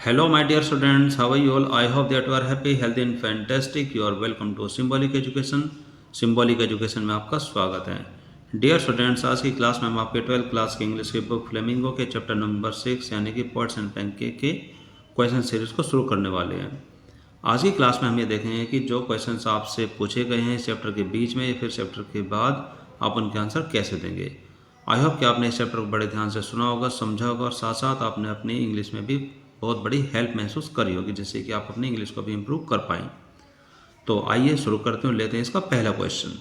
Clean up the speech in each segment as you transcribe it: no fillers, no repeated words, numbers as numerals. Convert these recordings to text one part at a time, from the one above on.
Hello, my dear students. How are you all? I hope that you are happy, healthy, and fantastic. You are welcome to Symbolic Education. Symbolic Education में आपका स्वागत है. Dear students, आज की class में हम आपके 12th class की इंग्लिश की बुक फ्लेमिंगो के चैप्टर नंबर 6 यानी कि पोर्ट्स एंड पैनकेक के क्वेश्चन सीरीज को शुरू करने वाले हैं. आज की क्लास में हम ये देखेंगे कि जो क्वेश्चंस आपसे पूछे गए हैं इस चैप्टर के बीच में या फिर चैप्टर के बाद आप उनके आंसर कैसे देंगे. आई होप कि आपने इस चैप्टर को बड़े ध्यान से सुना होगा, समझा होगा और साथ साथ आपने अपनी इंग्लिश में भी बहुत बड़ी हेल्प महसूस करी होगी, जिससे कि आप अपनी इंग्लिश को भी इम्प्रूव कर पाएँ. तो आइए शुरू करते हैं, लेते हैं इसका पहला क्वेश्चन.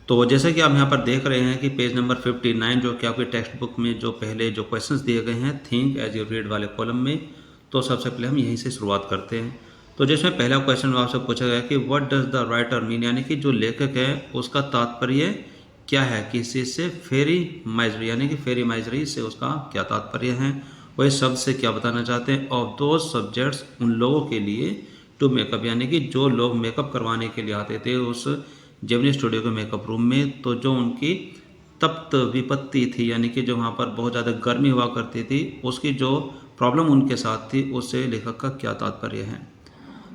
तो जैसे कि आप यहाँ पर देख रहे हैं कि पेज नंबर 59 जो कि आपकी टेक्स्ट बुक में जो पहले जो क्वेश्चंस दिए गए हैं थिंक एज यू रीड वाले कॉलम में, तो सबसे पहले हम यहीं से शुरुआत करते हैं. तो जिसमें पहला क्वेश्चन आपसे पूछा गया कि what does the writer mean, यानी कि जो लेखक है उसका तात्पर्य क्या है किसी से फेरी माइजरी, यानी कि फेरी माइजरी से उसका क्या तात्पर्य है, वह शब्द से क्या बताना चाहते हैं. ऑफ दो सब्जेक्ट्स, उन लोगों के लिए, टू मेकअप, यानी कि जो लोग मेकअप करवाने के लिए आते थे उस जेमिनी स्टूडियो के मेकअप रूम में, तो जो उनकी तप्त विपत्ति थी, यानी कि जो वहाँ पर बहुत ज़्यादा गर्मी हुआ करती थी, उसकी जो प्रॉब्लम उनके साथ थी उससे लेखक का क्या तात्पर्य है.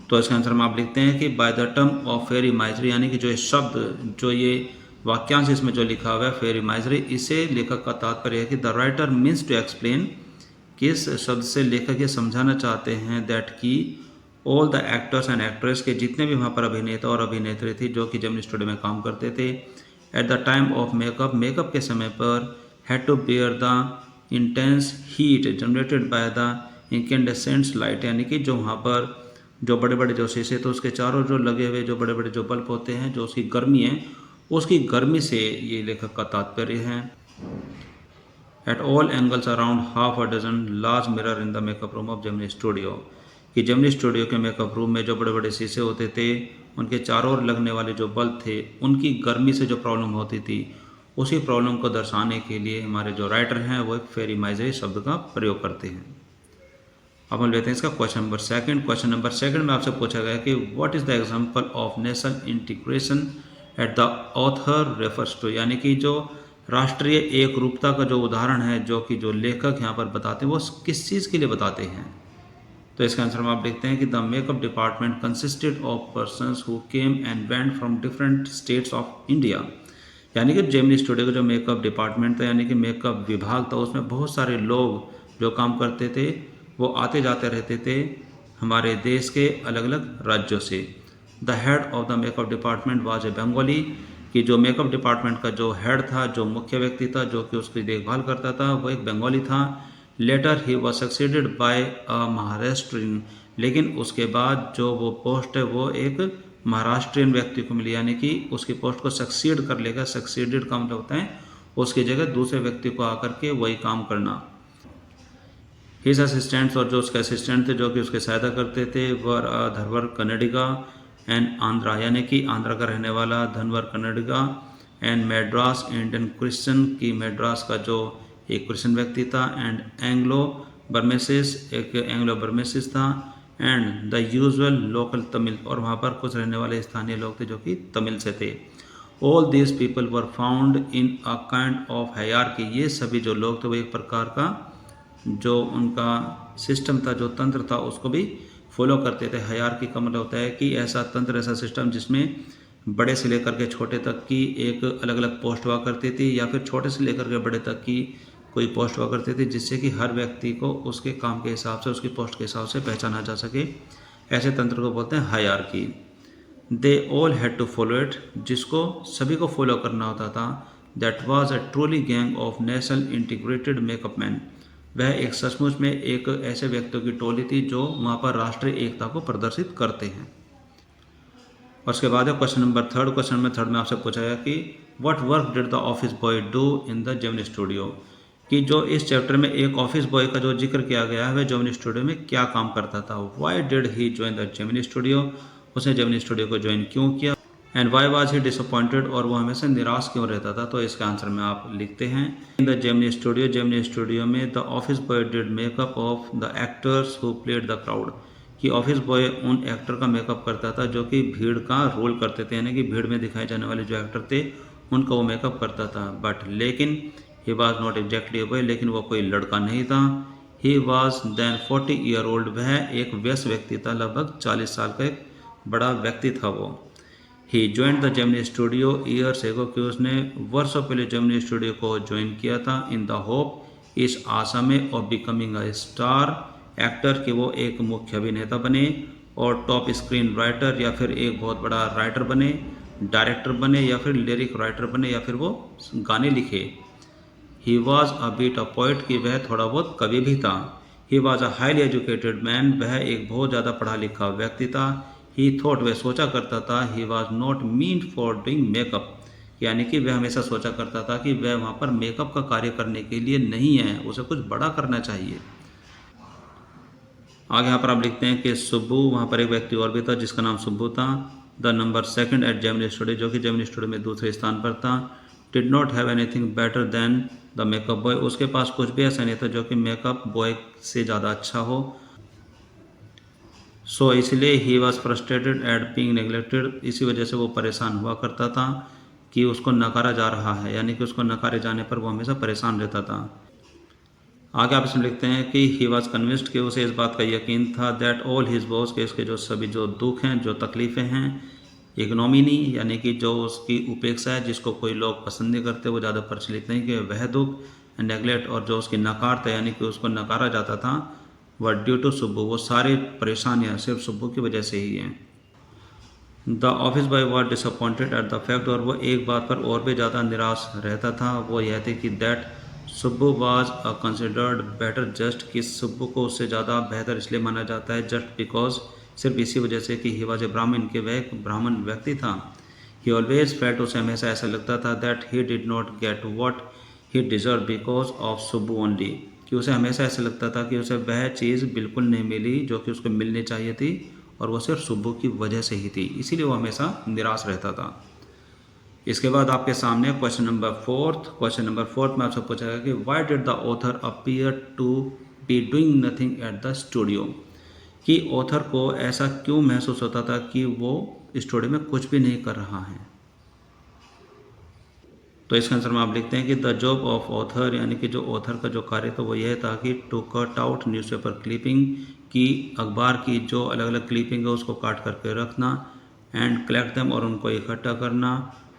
तो इसके आंसर में आप लिखते हैं कि by the term of fairy misery, यानी कि जो ये शब्द, जो ये वाक्यांश इसमें जो लिखा हुआ है फेरी माइजरी, इसे लेखक का तात्पर्य है कि the writer means to explain, किस शब्द से लेखक ये समझाना चाहते हैं दैट की all the actors and actress के जितने भी वहाँ पर अभिनेता और अभिनेत्री थी जो कि जेमिनी स्टूडियो में काम करते थे, at the time of makeup, makeup के समय पर, had to bear the intense heat generated by the incandescent light, यानी कि जो वहाँ पर जो बड़े बड़े जो शीशे थे उसके चारों जो लगे हुए जो बड़े बड़े जो बल्ब होते हैं, जो उसकी गर्मी है, उसकी गर्मी से ये लेखक का तात्पर्य है. At all angles around half a dozen large mirror in the makeup room of Gemini studio, कि जेमिनी स्टूडियो के मेकअप रूम में जो बड़े बड़े शीशे होते थे उनके चारों ओर लगने वाले जो बल्ब थे, उनकी गर्मी से जो प्रॉब्लम होती थी, उसी प्रॉब्लम को दर्शाने के लिए हमारे जो राइटर हैं वो एक फेरी माइजरी शब्द का प्रयोग करते हैं. अब हम लेते हैं इसका question number second. Question number second में आपसे पूछा गया कि what is the example of national integration at the author refers to, यानी कि जो राष्ट्रीय एक रूपता का जो उदाहरण है जो कि जो लेखक यहाँ पर बताते हैं वो किस चीज़ के लिए बताते हैं. तो इसका आंसर में आप देखते हैं कि the makeup department consisted of persons who came and went from different states of India, यानी कि जेमिनी स्टूडियो का जो मेकअप डिपार्टमेंट था, यानी कि मेकअप विभाग था, उसमें बहुत सारे लोग जो काम करते थे वो आते जाते रहते थे हमारे देश के अलग अलग राज्यों से. The head of the makeup department was a Bengali, कि जो मेकअप डिपार्टमेंट का जो हेड था, जो मुख्य व्यक्ति था जो कि उसकी देखभाल करता था, वो एक बंगाली था. Later he was succeeded by a Maharashtrian, लेकिन उसके बाद जो वो पोस्ट है वो एक महाराष्ट्रियन व्यक्ति को मिली, यानी कि उसकी पोस्ट को सक्सीड कर लेगा. सक्सीडेड का मतलब होता है उसकी जगह दूसरे व्यक्ति को आकर के वही काम करना. हिज असिस्टेंट्स, और जो उसके असिस्टेंट थे जो कि उसकी सहायता करते थे, वर धरवर कन्नडिगा एंड आंध्रा, यानी कि आंध्रा का रहने वाला Dhanwar Kannadiga, and Madras Indian Christian, की मैड्रास का जो एक क्रिश्चियन व्यक्ति था, एंड एंग्लो बर्मेसिस, एक एंग्लो बर्मेसिस था, and the usual local Tamil, और वहाँ पर कुछ रहने वाले स्थानीय लोग थे जो कि तमिल से थे. All these people were found in a kind of hierarchy, ये सभी जो लोग थे वो एक प्रकार का जो उनका सिस्टम था, जो तंत्र था, उसको भी फॉलो करते थे. हायरार्की का मतलब होता है कि ऐसा तंत्र, ऐसा सिस्टम जिसमें बड़े से लेकर के छोटे तक की एक अलग अलग पोस्ट हुआ करती थी, या फिर छोटे से लेकर के बड़े तक की कोई पोस्ट हुआ करती थी, जिससे कि हर व्यक्ति को उसके काम के हिसाब से, उसकी पोस्ट के हिसाब से पहचाना जा सके. ऐसे तंत्र को बोलते हैं hierarchy. They all had to follow it, जिसको सभी को फॉलो करना होता था. That was a truly gang of national integrated makeup man, वह एक सचमुच में एक ऐसे व्यक्तियों की टोली थी जो वहाँ पर राष्ट्रीय एकता को प्रदर्शित करते हैं. और उसके बाद है question number third. Question number third में आपसे पूछा गया कि what work did the office boy do in the Gemini studio, कि जो इस चैप्टर में एक ऑफिस बॉय का जो जिक्र किया गया है वह जेमिनी स्टूडियो में क्या काम करता था. Why did he join the Gemini studio, उसने जेमिनी स्टूडियो को ज्वाइन क्यों किया. And why was he disappointed, और वो हमेशा निराश क्यों रहता था. तो इसका आंसर में आप लिखते हैं in the Gemini studio, Gemini studio में the office boy did makeup of the actors who played the crowd, कि ऑफिस बॉय उन एक्टर का मेकअप करता था जो कि भीड़ का रोल करते थे, यानी कि भीड़ में दिखाए जाने वाले जो एक्टर थे उनका वो मेकअप करता था. बट लेकिन he was not exactly a boy, लेकिन वो कोई लड़का नहीं था. ही वॉज देन 40-year-old, वह एक व्यस्त व्यक्ति था, लगभग 40 साल का एक बड़ा व्यक्ति था वो। He join the Gemini studio years ago, कि उसने वर्षों पहले जेमिनी स्टूडियो को ज्वाइन किया था, इन द होप, इस आशा में, of becoming a star actor, कि वो एक मुख्य अभिनेता बने और टॉप स्क्रीन राइटर, या फिर एक बहुत बड़ा राइटर बने, डायरेक्टर बने, या फिर लिरिक राइटर बने, या फिर वो गाने लिखे। He was a bit a poet, कि वह थोड़ा बहुत कवि भी था। He was a highly educated man, वह एक बहुत ज़्यादा पढ़ा लिखा व्यक्ति था। ही थॉट, वह सोचा करता था, he was not mean for doing makeup, यानी कि वह हमेशा सोचा करता था कि वह वहाँ पर मेकअप का कार्य करने के लिए नहीं है, उसे कुछ बड़ा करना चाहिए। आगे यहाँ पर आप लिखते हैं कि सुब्बू, वहाँ पर एक व्यक्ति और भी था जिसका नाम सुब्बू था। The number second at Gemini studio, जो कि जेमिनी स्टूडियो में दूसरे स्थान पर था। Did not have anything better than the makeup boy, उसके पास कुछ भी ऐसा नहीं था जो कि मेकअप बॉय से ज़्यादा अच्छा हो। सो इसलिए he was frustrated at being neglected, इसी वजह से वो परेशान हुआ करता था कि उसको नकारा जा रहा है, यानी कि उसको नकारे जाने पर वो हमेशा परेशान रहता था। आगे आप इसमें लिखते हैं कि ही वॉज कन्विंस्ड, कि उसे इस बात का यकीन था, दैट ऑल हिज वॉज, के इसके जो सभी जो दुख हैं, जो तकलीफ़ें हैं, इग्नोमिनी, यानी कि जो उसकी उपेक्षा है, जिसको कोई लोग पसंद नहीं करते, वो ज़्यादा प्रचलित नहीं, कि वह दुख, नेगलेक्ट, और जो उसकी नकार था, यानी कि उसको नकारा जाता था, वह ड्यू टू सुब्बू, वो सारी परेशानियाँ सिर्फ सुब्बू की वजह से ही हैं। The office boy was disappointed at the fact, और वो एक बात पर और भी ज़्यादा निराश रहता था, वो यह थी कि that Subbu was a considered better just, कि सुब्बू को उससे ज़्यादा बेहतर इसलिए माना जाता है जस्ट बिकॉज, सिर्फ इसी वजह से कि ही वॉज ए ब्राह्मण, के वह एक ब्राह्मण व्यक्ति था। ही ऑलवेज फेल्ट, उसे हमेशा ऐसा लगता था, that he did not get what he deserve because of Subbu only, कि उसे हमेशा ऐसा लगता था कि उसे वह चीज़ बिल्कुल नहीं मिली जो कि उसको मिलनी चाहिए थी, और वो सिर्फ सुब्बू की वजह से ही थी, इसीलिए वो हमेशा निराश रहता था। इसके बाद आपके सामने क्वेश्चन नंबर फोर्थ में आपसे पूछा गया कि why did the author appear to be doing nothing at the studio, कि ऑथर को ऐसा क्यों महसूस होता था कि वो स्टूडियो में कुछ भी नहीं कर रहा है। तो इसके आंसर में आप लिखते हैं कि द जॉब ऑफ ऑथर, यानी कि जो ऑथर का जो कार्य था वो यह था कि to cut out newspaper clipping, की अखबार की जो अलग अलग क्लिपिंग है उसको काट करके रखना, एंड कलेक्ट देम, और उनको इकट्ठा करना,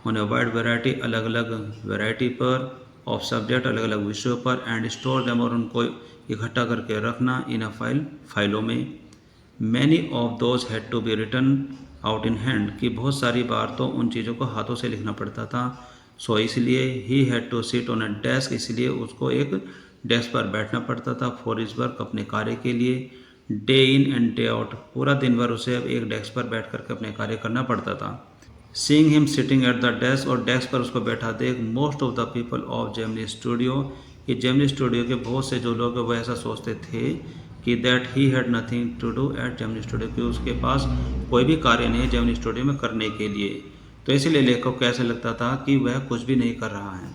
ऑन ए वाइड वेराइटी, अलग अलग वेराइटी पर, ऑफ सब्जेक्ट, अलग अलग विषयों पर, एंड स्टोर देम, और उनको इकट्ठा करके रखना, इन अ फाइलों में। Many of those had to be written out in hand, कि बहुत सारी बार तो उन चीज़ों को हाथों से लिखना पड़ता था। सो इसलिए he had to sit on a desk, इसलिए उसको एक डेस्क पर बैठना पड़ता था, फॉर हिज वर्क, अपने कार्य के लिए। Day in and day out, पूरा दिन भर उसे एक डेस्क पर बैठ करके अपने कार्य करना पड़ता था। Seeing him sitting at the desk, और डेस्क पर उसको बैठा देख most of the people of Gemini studio, कि जेमिनी स्टूडियो के बहुत से जो लोग हैं वो ऐसा सोचते थे कि that he had nothing to do at Gemini studio, कि उसके पास कोई भी कार्य नहीं है जेमिनी स्टूडियो में करने के लिए, तो इसीलिए लेखक को ऐसा लगता था कि वह कुछ भी नहीं कर रहा है।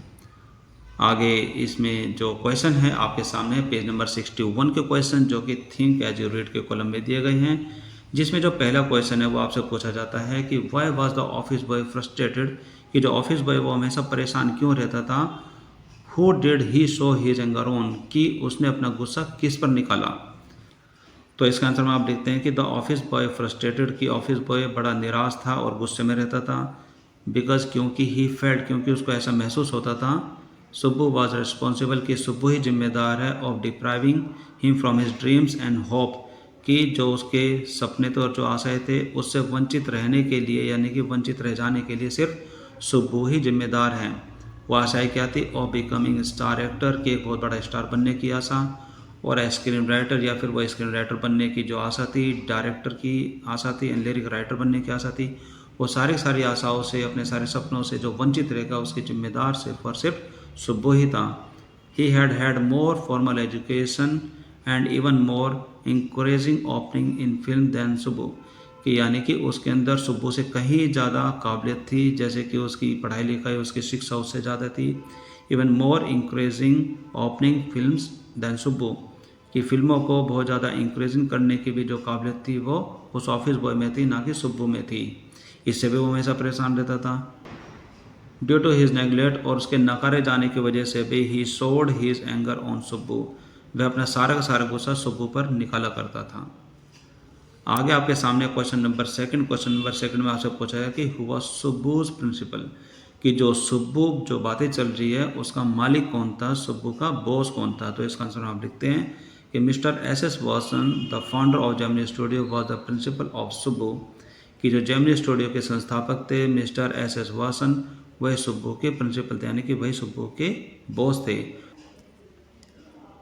आगे इसमें जो क्वेश्चन है आपके सामने पेज नंबर 61 के क्वेश्चन, जो कि थिंक एज यू रीड के कॉलम में दिए गए हैं, जिसमें जो पहला क्वेश्चन है वो आपसे पूछा जाता है कि why was the office boy frustrated, कि जो ऑफिस बॉय वो हमेशा परेशान क्यों रहता था। Who did he show his anger on, कि उसने अपना गुस्सा किस पर निकाला। तो इसका आंसर में आप लिखते हैं कि द ऑफिस बॉय फ्रस्ट्रेटेड, कि ऑफिस बॉय बड़ा निराश था और गुस्से में रहता था, बिकॉज, क्योंकि ही फेल्ट, क्योंकि उसको ऐसा महसूस होता था, सुब्बू वाज रिस्पॉन्सिबल, कि सुब्बू ही जिम्मेदार है, of depriving him from his dreams and hope, कि जो उसके सपने थे और जो आशाएं थे उससे वंचित रहने के लिए, यानी कि वंचित रह जाने के लिए सिर्फ सुब्बू ही जिम्मेदार हैं। वो आशाएं क्या थी, ऑफ बिकमिंग स्टार एक्टर, की एक बहुत बड़ा स्टार बनने की आशा, और स्क्रीन राइटर, या फिर वो स्क्रीन राइटर बनने की जो आशा थी, डायरेक्टर की आशा थी, एंड लिरिक राइटर बनने की आशा थी। वो सारी आशाओं से, अपने सारे सपनों से जो वंचित रहेगा उसके जिम्मेदार सिर्फ और सिर्फ सुब्बू ही था। He had had more formal education and even more encouraging opening in film than Subbu, कि यानी कि उसके अंदर सुब्बू से कहीं ज़्यादा काबिलियत थी, जैसे कि उसकी पढ़ाई लिखाई, उसकी शिक्षा उससे ज़्यादा थी। Even more encouraging opening films than Subbu, कि फिल्मों को बहुत ज़्यादा इंकरेजिंग करने की भी जो काबिलियत थी वो उस ऑफिस बॉय में थी, ना कि सुब्बू में थी। इससे भी वो हमेशा परेशान रहता था। ड्यू टू हिज नेगलेक्ट, और उसके नकारे जाने की वजह से भी he showed his anger on Subbu, वह अपना सारा का सारा गुस्सा सुब्बू पर निकाला करता था। आगे आपके सामने क्वेश्चन नंबर सेकंड में आपसे पूछा है कि हु वाज सुब्बूज प्रिंसिपल, कि जो सुब्बू जो बातें चल रही है उसका मालिक कौन था, सुब्बू का बॉस कौन था। तो इसका आंसर आप लिखते हैं कि mister S Vasan the founder of Gemini studio was the principal of Subbu, कि जो जेमिनी स्टूडियो के संस्थापक थे मिस्टर एस वासन वह सुब्बू के प्रिंसिपल थे, यानी कि वही सुब्बू के बॉस थे।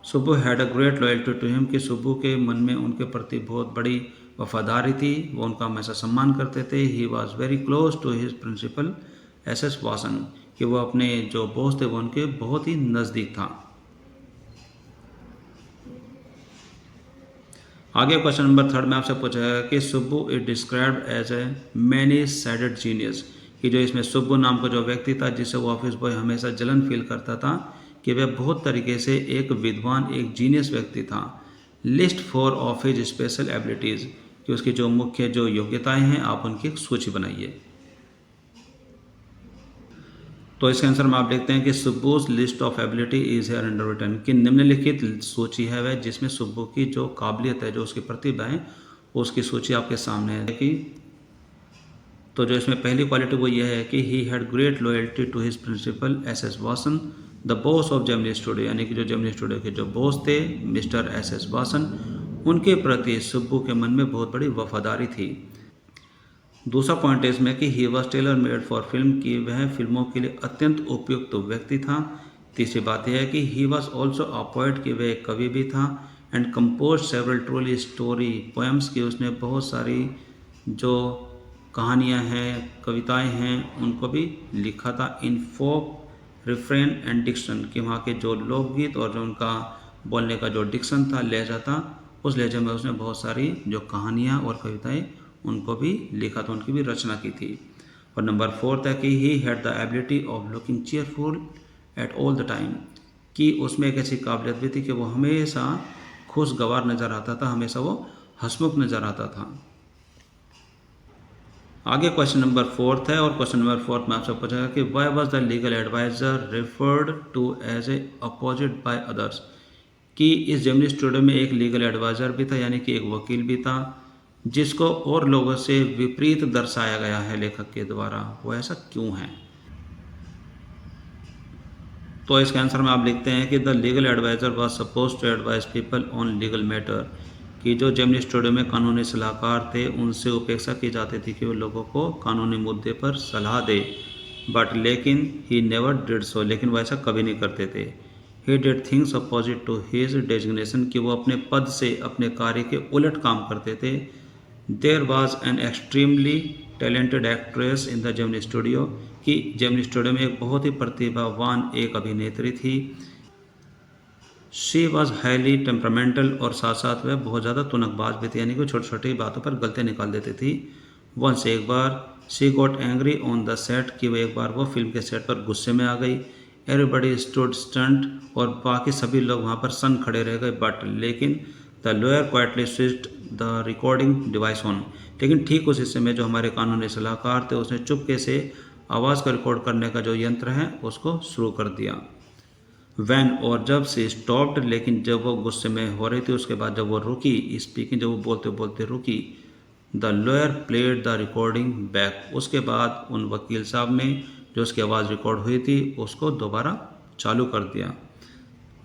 Subbu had a great loyalty to him, कि सुब्बू के मन में उनके प्रति बहुत बड़ी वफादारी थी, वो उनका हमेशा सम्मान करते थे। He was very close to his principal S Vasan, कि वो अपने जो बॉस थे वो उनके बहुत ही नज़दीक था। आगे क्वेश्चन नंबर 3 में आपसे पूछा है कि Subbu is described as a many sided genius, कि जो इसमें सुब्बू नाम का जो व्यक्ति था जिसे वो ऑफिस बॉय हमेशा जलन फील करता था, कि वह बहुत तरीके से एक विद्वान एक जीनियस व्यक्ति था। List 4 of his special abilities, कि उसकी जो मुख्य जो योग्यताएं हैं आप उनकी एक सूची बनाइए। तो इसके आंसर में आप देखते हैं कि Subbu's list of ability is here under written, कि निम्नलिखित सूची है वह जिसमें सुब्बू की जो काबिलियत है जो उसकी प्रतिभा है उसकी सूची आपके सामने है। कि तो जो इसमें पहली क्वालिटी वो ये है कि he had great loyalty to his principal S Vasan the boss of Gemini studio, यानी कि जो जेमिनी स्टूडियो के जो बॉस थे मिस्टर एस वासन उनके प्रति सुब्बू के मन में बहुत बड़ी वफादारी थी। दूसरा पॉइंट है इसमें कि he was tailor made for film, की वह फिल्मों के लिए अत्यंत उपयुक्त व्यक्ति था। तीसरी बात यह है कि he was also a poet, कि वह एक कवि भी था। And compose several truly story poems, की उसने बहुत सारी जो कहानियाँ हैं कविताएं हैं उनको भी लिखा था। इन फोक रिफ्रेन एंड डिक्शन, कि वहाँ के जो लोकगीत और जो उनका बोलने का जो डिक्शन था लहजा था उस लहजे में उसने बहुत सारी जो कहानियाँ और कविताएं उनको भी लिखा था, उनकी भी रचना की थी। और नंबर 4 है कि he had the ability of looking cheerful at all the time, कि उसमें एक ऐसी काबिलियत भी थी कि वो हमेशा खुशगवार नज़र आता था, हमेशा वो हंसमुख नज़र आता था। आगे क्वेश्चन नंबर 4 है और क्वेश्चन नंबर 4 में आपसे पूछा है कि why was the legal adviser referred to as a opposite by others, कि इस जेमिनी स्टूडियो में एक लीगल एडवाइज़र भी था, यानी कि एक वकील भी था जिसको और लोगों से विपरीत दर्शाया गया है लेखक के द्वारा। वो ऐसा क्यों है? तो इसके आंसर में आप लिखते हैं कि the legal adviser was suppose to advise people on legal matter, कि जो जेमिनी स्टूडियो में कानूनी सलाहकार थे उनसे अपेक्षा की जाती थी कि वो लोगों को कानूनी मुद्दे पर सलाह दे। बट लेकिन ही नेवर डिड सो, लेकिन वो ऐसा कभी नहीं करते थे। He did things opposite to his designation, कि वो अपने पद से अपने कार्य के उलट काम करते थे। There was an extremely talented actress in the Gemini studio, कि जेमिनी स्टूडियो में एक बहुत ही प्रतिभावान एक अभिनेत्री थी। शी वॉज हाईली टेम्परामेंटल, और साथ साथ वह बहुत ज़्यादा तुनकबाज भी थी, यानी कि छोटी छोटी बातों पर गलतियाँ निकाल देती थी। वंस एक बार she got angry on the set, कि वह एक बार वो फिल्म के सेट पर गुस्से में आ गई। एवरीबडी स्टूड स्टंट, और बाकी सभी लोग वहाँ पर सन खड़े रह गए। बट लेकिन the lawyer quietly switched the recording device on, लेकिन ठीक उस हिस्से में जो हमारे कानूनी सलाहकार थे उसने चुपके से आवाज़ को रिकॉर्ड करने का जो यंत्र है उसको शुरू कर दिया। वैन, और जब से स्टॉप्ड, लेकिन जब वो गुस्से में हो रही थी उसके बाद जब वो रुकी स्पीकिंग, जब वो बोलते बोलते रुकी, the lawyer played the recording back, उसके बाद उन वकील साहब ने जो उसकी आवाज़ रिकॉर्ड हुई थी उसको दोबारा चालू कर दिया।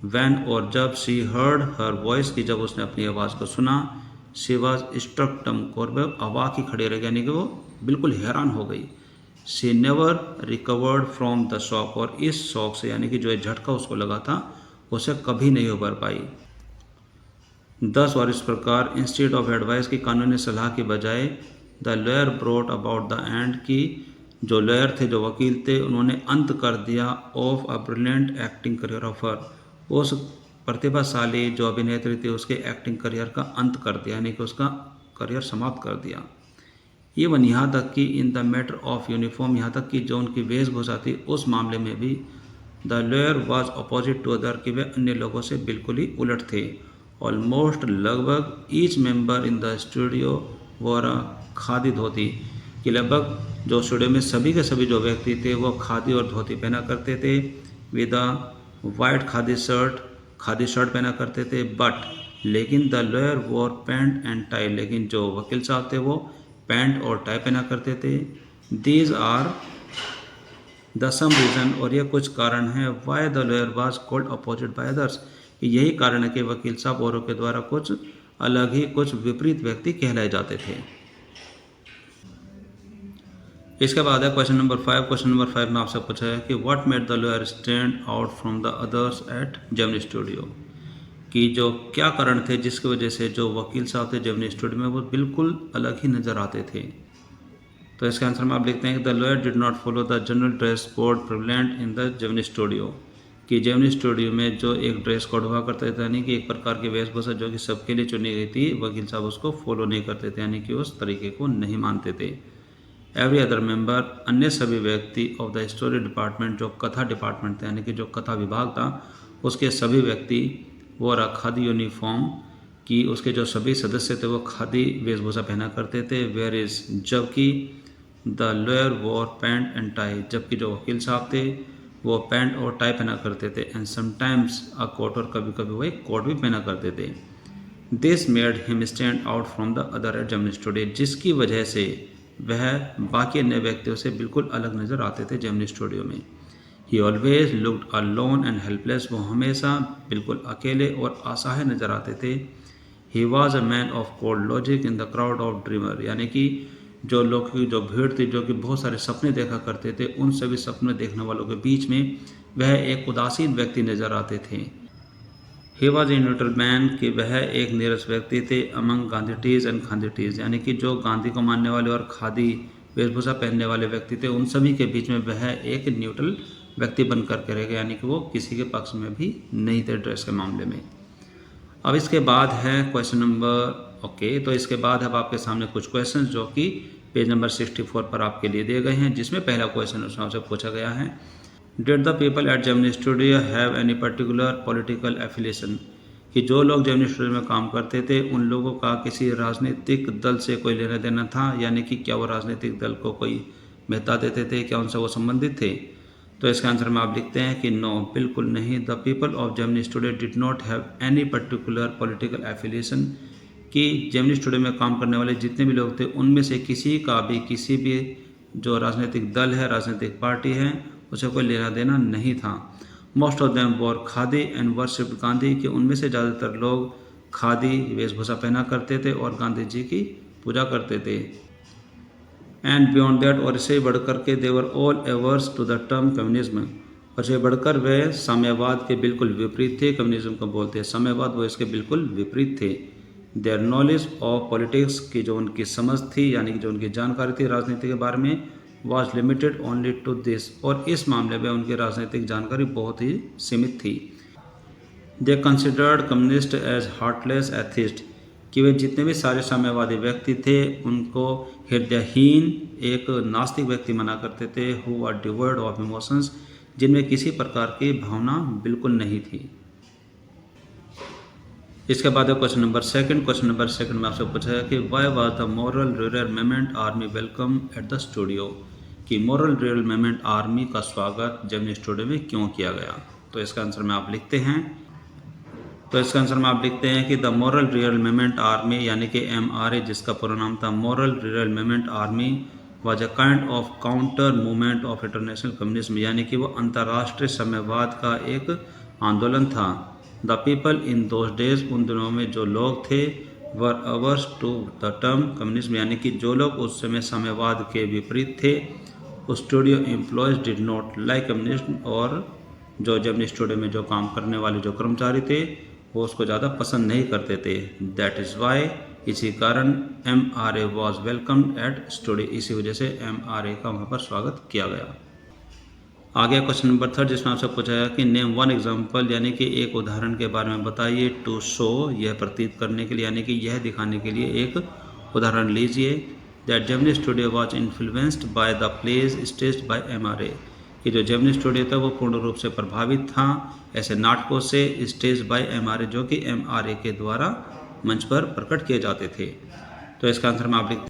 वैन, और जब शी हर्ड हर वॉइस, की जब उसने अपनी आवाज़ को सुना, शी वॉज स्ट्रक डम, और वह अवाक ही खड़े रह गए, यानी कि वो बिल्कुल हैरान हो गई। She never recovered from the shock, और इस शॉक से यानी कि जो झटका उसको लगा था उसे कभी नहीं उबर पाई। 10 और इस प्रकार इंस्टीड ऑफ एडवाइस, की कानूनी सलाह की बजाय the lawyer brought about the end, की जो लॉयर थे जो वकील थे उन्होंने अंत कर दिया of a brilliant acting career of her, उस प्रतिभाशाली जो अभिनेत्री थी उसके एक्टिंग करियर का अंत कर दिया, यानी कि उसका करियर समाप्त कर दिया। इवन यहाँ तक कि in the matter of uniform, यहाँ तक कि जो उनकी वेशभूषा थी उस मामले में भी the lawyer was opposite to other, कि वे अन्य लोगों से बिल्कुल ही उलट थे। ऑलमोस्ट लगभग each member in the studio wore a khadi dhoti, कि लगभग जो स्टूडियो में सभी के सभी जो व्यक्ति थे वो खादी और धोती पहना करते थे। With a white khadi shirt khadi shirt पहना करते थे। बट लेकिन the lawyer war pant and tie, लेकिन जो वकील साहब थे वो पैंट और टाई पहना करते थे। These are the some reason, और ये कुछ कारण हैं, why the lawyer was called opposite by others, यही कारण है कि वकील साहब औरों के द्वारा कुछ अलग ही, कुछ विपरीत व्यक्ति कहलाए जाते थे। इसके बाद है क्वेश्चन नंबर 5। क्वेश्चन नंबर 5 में आपसे पूछा है कि what made the lawyer stand out from the others eight Gemini studio, कि जो क्या कारण थे जिसकी वजह से जो वकील साहब थे जेमिनी स्टूडियो में वो बिल्कुल अलग ही नज़र आते थे। तो इसके आंसर में आप लिखते हैं कि the lawyer did not follow the general dress code prevalent in the Gemini studio, कि जेमिनी स्टूडियो में जो एक ड्रेस कोड हुआ करता था, यानी कि एक प्रकार की वेशभूषा जो कि सबके लिए चुनी गई थी, वकील साहब उसको फॉलो नहीं करते थे, यानी कि उस तरीके को नहीं मानते थे। एवरी अदर मेंबर, अन्य सभी व्यक्ति ऑफ द स्टोरी डिपार्टमेंट, जो कथा डिपार्टमेंट था यानी कि जो कथा विभाग था, उसके सभी व्यक्ति वो खादी यूनिफॉर्म, कि उसके जो सभी सदस्य थे वो खादी वेशभूषा पहना करते थे। वेयर इज, जबकि the lawyer war pant and tie, जबकि जो वकील साहब थे वो पैंट और टाई पहना करते थे। एंड समटाइम्स अ कोट, और कभी कभी वो एक कोट भी पहना करते थे। This made him stand out from the other at Gemini studio, जिसकी वजह से वह बाकी अन्य व्यक्तियों से बिल्कुल अलग नज़र आते थे जेमिनी स्टूडियो में। ही always looked alone and helpless, वो हमेशा बिल्कुल अकेले और असहाय नज़र आते थे। He was a man of cold logic in the crowd of dreamer, यानी कि जो लोग की जो भीड़ थी जो कि बहुत सारे सपने देखा करते थे, उन सभी सपने देखने वालों के बीच में वह एक उदासीन व्यक्ति नज़र आते थे। He was a neutral man, कि वह एक नीरस व्यक्ति थे अमंग गांधीटीज एंड खादीटीज, यानी कि जो गांधी को मानने वाले और खादी वेशभूषा पहनने वाले व्यक्ति थे, उन सभी के बीच में वह एक न्यूट्रल व्यक्ति बन करके रह गए, यानी कि वो किसी के पक्ष में भी नहीं थे ड्रेस के मामले में। अब इसके बाद है क्वेश्चन नंबर तो इसके बाद अब आपके सामने कुछ क्वेश्चन जो कि पेज नंबर 64 पर आपके लिए दिए गए हैं, जिसमें पहला क्वेश्चन उसमें आपसे पूछा गया है, did the people at Gemini studio have any particular political affiliation, कि जो लोग जेमिनी स्टूडियो में काम करते थे उन लोगों का किसी राजनीतिक दल से कोई लेना देना था, यानी कि क्या वो राजनीतिक दल को कोई महत्ता देते थे, क्या उनसे वो संबंधित थे। तो इसका आंसर में आप लिखते हैं कि नो, बिल्कुल नहीं। The people of Gemini studio did not have any particular political affiliation, कि जेमिनी स्टूडियो में काम करने वाले जितने भी लोग थे उनमें से किसी का भी किसी भी जो राजनीतिक दल है, राजनीतिक पार्टी है, उसे कोई लेना देना नहीं था। Most of them war khadi and worshipped Gandhi, कि उनमें से ज़्यादातर लोग खादी वेशभूषा पहना करते थे और गांधी जी की पूजा करते थे। एंड बियॉन्ड दैट, और इससे बढ़कर के they were all averse to the term communism, और से बढ़कर वे साम्यवाद के बिल्कुल विपरीत थे। कम्युनिज्म को बोलते हैं साम्यवाद, वो इसके बिल्कुल विपरीत थे। देयर नॉलेज ऑफ पॉलिटिक्स, की जो उनकी समझ थी यानी कि जो उनकी जानकारी थी राजनीति के बारे में, was limited only to this, और इस मामले में उनकी राजनीतिक जानकारी बहुत ही सीमित थी। They considered communist as heartless atheist, कि वे जितने भी सारे साम्यवादी व्यक्ति थे उनको हृदयहीन एक नास्तिक व्यक्ति माना करते थे। हु आर डिवोइड ऑफ इमोशंस, जिनमें किसी प्रकार की भावना बिल्कुल नहीं थी। इसके बाद क्वेश्चन नंबर 2। क्वेश्चन नंबर 2 में आपसे पूछा है कि why was the moral rearmament army welcome at the studio, कि मॉरल रियरमेंट आर्मी का स्वागत जेमिनी स्टूडियो में क्यों किया गया। तो इसका आंसर में आप लिखते हैं कि द मॉरल रियरमेंट आर्मी, यानी कि MRA, जिसका पूरा नाम था moral rearmament army, was a kind of counter movement of international communism, यानी कि वो अंतर्राष्ट्रीय साम्यवाद का एक आंदोलन था। The people in those days, उन दिनों में जो लोग थे, were averse to the term communism, यानी कि जो लोग उस समय साम्यवाद के विपरीत थे। Studio employees did not like communism, और जो जेमिनी स्टूडियो में जो काम करने वाले जो कर्मचारी थे वो उसको ज़्यादा पसंद नहीं करते थे। दैट इज़ वाई, इसी कारण MRA was welcomed at studio, इसी वजह से MRA का वहाँ पर स्वागत किया गया। आगे क्वेश्चन नंबर 3, जिसमें आपसे पूछा है कि नेम वन एग्जाम्पल, यानी कि एक उदाहरण के बारे में बताइए। टू शो, यह प्रतीत करने के लिए, यानी कि यह दिखाने के लिए एक उदाहरण लीजिए। That Gemini studio was influenced by the plays staged by MRA, कि जो जेमिनी स्टूडियो था वो पूर्ण रूप से प्रभावित था ऐसे नाटकों से स्टेज बाय MRA, जो कि MRA के द्वारा मंच पर प्रकट किए जाते थे। तो इसका आंसर में आप लिखते